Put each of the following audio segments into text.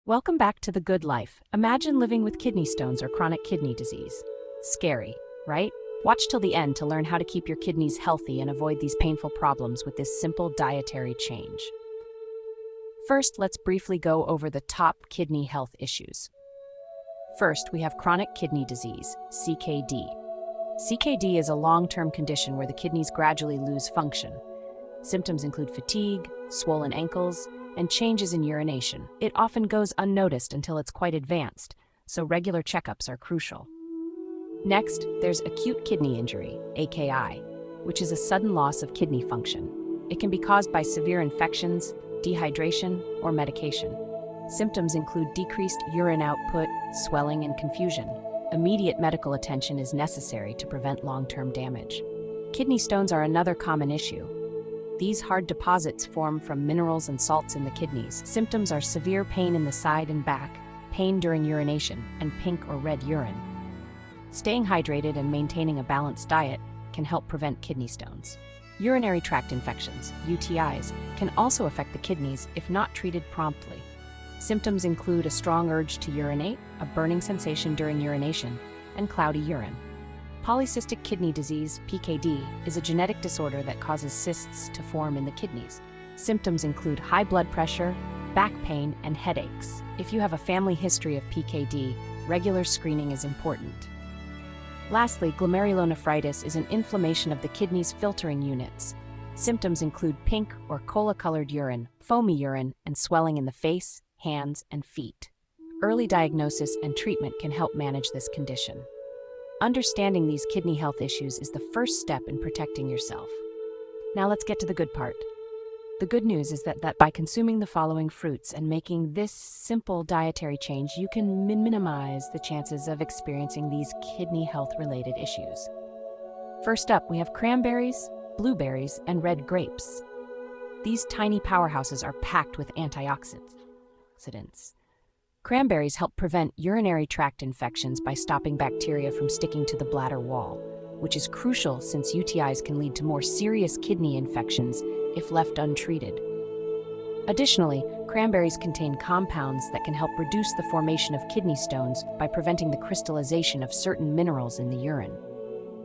Welcome back to The Good Life. Imagine living with kidney stones or chronic kidney disease. Scary, right? Watch till the end to learn how to keep your kidneys healthy and avoid these painful problems with this simple dietary change. First, let's briefly go over the top kidney health issues. First, we have chronic kidney disease, CKD. CKD is a long-term condition where the kidneys gradually lose function. Symptoms include fatigue, swollen ankles, and changes in urination. It often goes unnoticed until it's quite advanced, so regular checkups are crucial. Next, there's acute kidney injury, AKI, which is a sudden loss of kidney function. It can be caused by severe infections, dehydration, or medication. Symptoms include decreased urine output, swelling, and confusion. Immediate medical attention is necessary to prevent long-term damage. Kidney stones are another common issue. These hard deposits form from minerals and salts in the kidneys. Symptoms are severe pain in the side and back, pain during urination, and pink or red urine. Staying hydrated and maintaining a balanced diet can help prevent kidney stones. Urinary tract infections, UTIs, can also affect the kidneys if not treated promptly. Symptoms include a strong urge to urinate, a burning sensation during urination, and cloudy urine. Polycystic kidney disease, PKD, is a genetic disorder that causes cysts to form in the kidneys. Symptoms include high blood pressure, back pain, and headaches. If you have a family history of PKD, regular screening is important. Lastly, glomerulonephritis is an inflammation of the kidney's filtering units. Symptoms include pink or cola-colored urine, foamy urine, and swelling in the face, hands, and feet. Early diagnosis and treatment can help manage this condition. Understanding these kidney health issues is the first step in protecting yourself. Now let's get to the good part. The good news is that by consuming the following fruits and making this simple dietary change, you can minimize the chances of experiencing these kidney health-related issues. First up, we have cranberries, blueberries, and red grapes. These tiny powerhouses are packed with antioxidants. Cranberries help prevent urinary tract infections by stopping bacteria from sticking to the bladder wall, which is crucial since UTIs can lead to more serious kidney infections if left untreated. Additionally, cranberries contain compounds that can help reduce the formation of kidney stones by preventing the crystallization of certain minerals in the urine.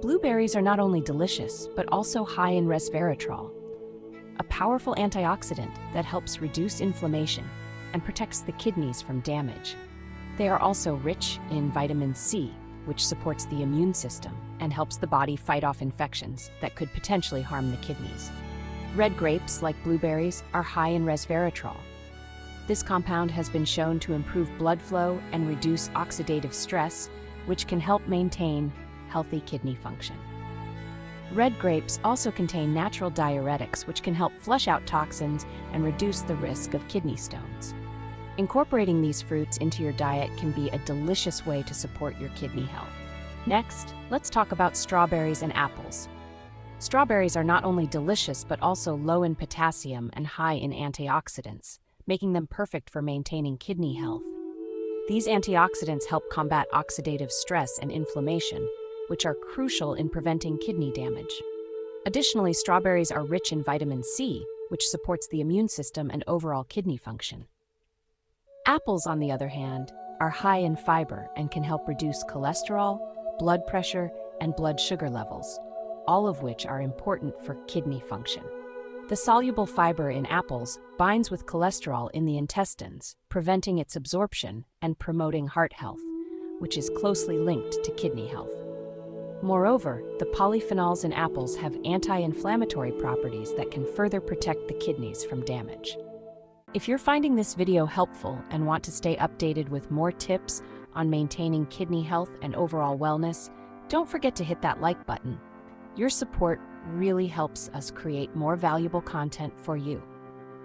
Blueberries are not only delicious, but also high in resveratrol, a powerful antioxidant that helps reduce inflammation and protects the kidneys from damage. They are also rich in vitamin C, which supports the immune system and helps the body fight off infections that could potentially harm the kidneys. Red grapes, like blueberries, are high in resveratrol. This compound has been shown to improve blood flow and reduce oxidative stress, which can help maintain healthy kidney function. Red grapes also contain natural diuretics, which can help flush out toxins and reduce the risk of kidney stones. Incorporating these fruits into your diet can be a delicious way to support your kidney health. Next, let's talk about strawberries and apples. Strawberries are not only delicious but also low in potassium and high in antioxidants, making them perfect for maintaining kidney health. These antioxidants help combat oxidative stress and inflammation, which are crucial in preventing kidney damage. Additionally, strawberries are rich in vitamin C, which supports the immune system and overall kidney function. Apples, on the other hand, are high in fiber and can help reduce cholesterol, blood pressure, and blood sugar levels, all of which are important for kidney function. The soluble fiber in apples binds with cholesterol in the intestines, preventing its absorption and promoting heart health, which is closely linked to kidney health. Moreover, the polyphenols in apples have anti-inflammatory properties that can further protect the kidneys from damage. If you're finding this video helpful and want to stay updated with more tips on maintaining kidney health and overall wellness, don't forget to hit that like button. Your support really helps us create more valuable content for you.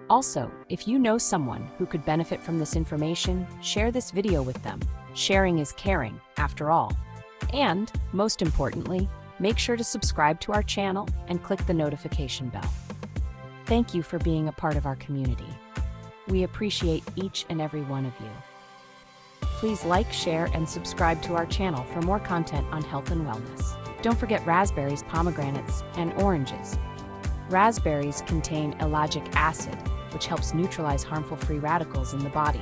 Also, if you know someone who could benefit from this information, share this video with them. Sharing is caring, after all. And, most importantly, make sure to subscribe to our channel and click the notification bell. Thank you for being a part of our community. We appreciate each and every one of you. Please like, share, and subscribe to our channel for more content on health and wellness. Don't forget raspberries, pomegranates, and oranges. Raspberries contain ellagic acid, which helps neutralize harmful free radicals in the body.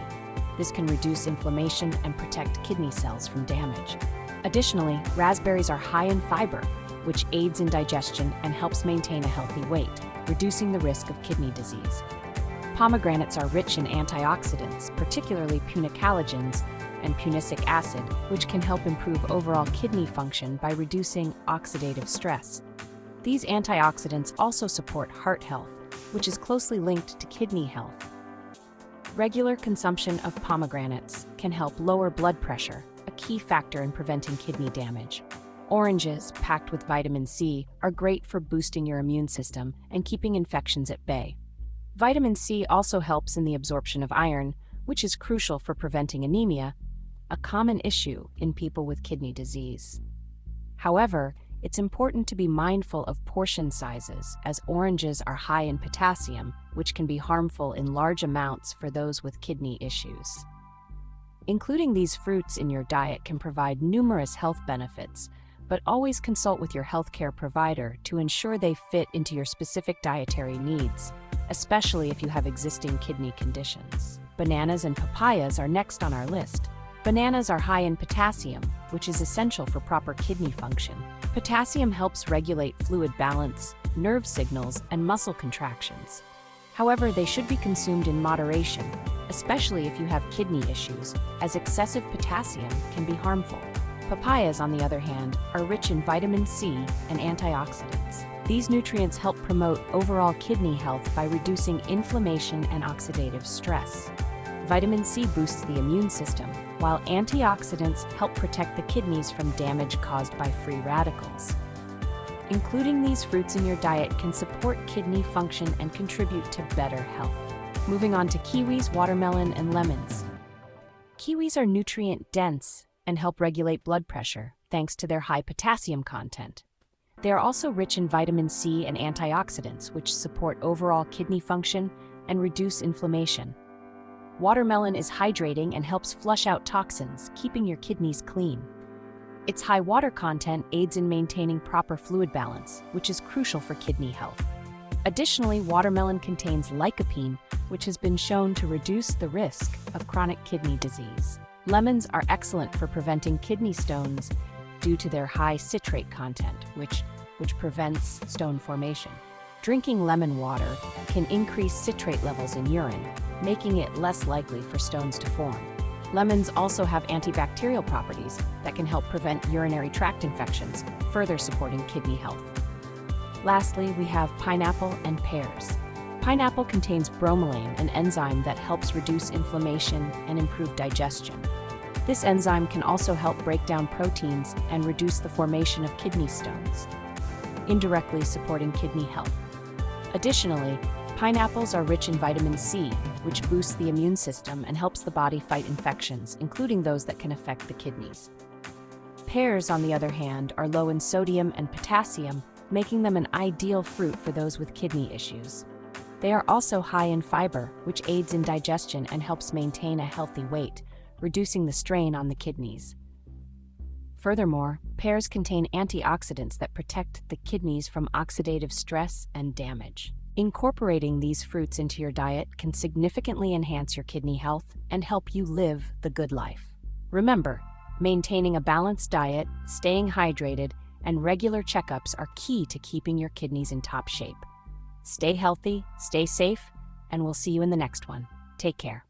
This can reduce inflammation and protect kidney cells from damage. Additionally, raspberries are high in fiber, which aids in digestion and helps maintain a healthy weight, reducing the risk of kidney disease. Pomegranates are rich in antioxidants, particularly punicalagins and punicic acid, which can help improve overall kidney function by reducing oxidative stress. These antioxidants also support heart health, which is closely linked to kidney health. Regular consumption of pomegranates can help lower blood pressure, a key factor in preventing kidney damage. Oranges, packed with vitamin C, are great for boosting your immune system and keeping infections at bay. Vitamin C also helps in the absorption of iron, which is crucial for preventing anemia, a common issue in people with kidney disease. However, it's important to be mindful of portion sizes, as oranges are high in potassium, which can be harmful in large amounts for those with kidney issues. Including these fruits in your diet can provide numerous health benefits, but always consult with your healthcare provider to ensure they fit into your specific dietary needs, especially if you have existing kidney conditions. Bananas and papayas are next on our list. Bananas are high in potassium, which is essential for proper kidney function. Potassium helps regulate fluid balance, nerve signals, and muscle contractions. However, they should be consumed in moderation, especially if you have kidney issues, as excessive potassium can be harmful. Papayas, on the other hand, are rich in vitamin C and antioxidants. These nutrients help promote overall kidney health by reducing inflammation and oxidative stress. Vitamin C boosts the immune system, while antioxidants help protect the kidneys from damage caused by free radicals. Including these fruits in your diet can support kidney function and contribute to better health. Moving on to kiwis, watermelon, and lemons. Kiwis are nutrient-dense and help regulate blood pressure, thanks to their high potassium content. They are also rich in vitamin C and antioxidants, which support overall kidney function and reduce inflammation. Watermelon is hydrating and helps flush out toxins, keeping your kidneys clean. Its high water content aids in maintaining proper fluid balance, which is crucial for kidney health. Additionally, watermelon contains lycopene, which has been shown to reduce the risk of chronic kidney disease. Lemons are excellent for preventing kidney stones due to their high citrate content, which prevents stone formation. Drinking lemon water can increase citrate levels in urine, making it less likely for stones to form. Lemons also have antibacterial properties that can help prevent urinary tract infections, further supporting kidney health. Lastly, we have pineapple and pears. Pineapple contains bromelain, an enzyme that helps reduce inflammation and improve digestion. This enzyme can also help break down proteins and reduce the formation of kidney stones, indirectly supporting kidney health. Additionally, pineapples are rich in vitamin C, which boosts the immune system and helps the body fight infections, including those that can affect the kidneys. Pears, on the other hand, are low in sodium and potassium, making them an ideal fruit for those with kidney issues. They are also high in fiber, which aids in digestion and helps maintain a healthy weight, reducing the strain on the kidneys. Furthermore, pears contain antioxidants that protect the kidneys from oxidative stress and damage. Incorporating these fruits into your diet can significantly enhance your kidney health and help you live the good life. Remember, maintaining a balanced diet, staying hydrated, and regular checkups are key to keeping your kidneys in top shape. Stay healthy, stay safe, and we'll see you in the next one. Take care.